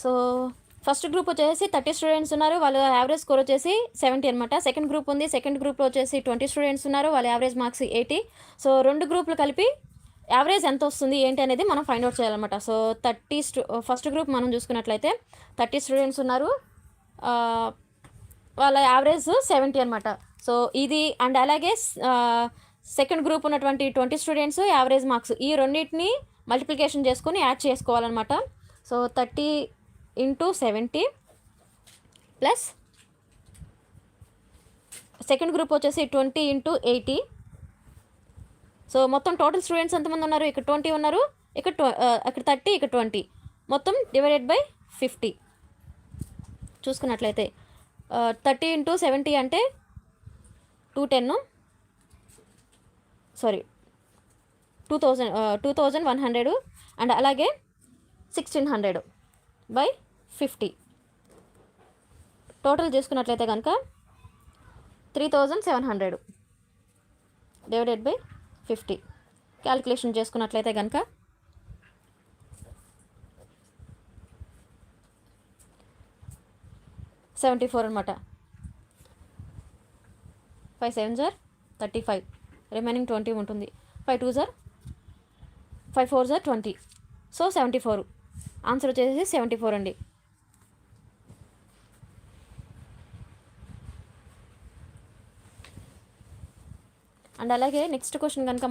So first group వచ్చేసి 30 students ఉన్నారు, వాళ్ళ యావరేజ్ స్కోర్ వచ్చేసి 70 అనమాట. సెకండ్ గ్రూప్ ఉంది, సెకండ్ గ్రూప్లో వచ్చేసి 20 స్టూడెంట్స్ ఉన్నారు, వాళ్ళ యావరేజ్ మార్క్స్ 80. సో 2 గ్రూపులు కలిపి యావరేజ్ ఎంత వస్తుంది ఏంటి అనేది మనం ఫైండ్ అవుట్ చేయాలన్నమాట. సో ఫస్ట్ గ్రూప్ మనం చూసుకున్నట్లయితే 30 స్టూడెంట్స్ ఉన్నారు, వాళ్ళ యావరేజ్ 70 అనమాట. సో ఇది అండ్ అలాగే సెకండ్ గ్రూప్ ఉన్నటువంటి 20 స్టూడెంట్స్ యావరేజ్ మార్క్స్, ఈ రెండింటిని మల్టిప్లికేషన్ చేసుకొని యాడ్ చేసుకోవాలన్నమాట. సో 30 × 70 ప్లస్ సెకండ్ గ్రూప్ వచ్చేసి 20 × 80. సో మొత్తం టోటల్ స్టూడెంట్స్ ఎంతమంది ఉన్నారు? ఇక్కడ 20 ఉన్నారు, ఇక్కడ 30, ఇక్కడ 20, మొత్తం డివైడెడ్ బై 50 చూసుకున్నట్లయితే 30 × 70 అంటే 2100 అండ్ అలాగే 1600 బై 50 టోటల్ చేసుకున్నట్లయితే కనుక 3700 డివైడెడ్ బై 50 క్యాలిక్యులేషన్ చేసుకున్నట్లయితే కనుక 74 అనమాట. 5 7s are 35, రిమైనింగ్ 20 ఉంటుంది. 5 2s are 5 4s are 20. So 74 answer వచ్చేసి 74 అండి. అండ్ అలాగే నెక్స్ట్ క్వశ్చన్ కనుక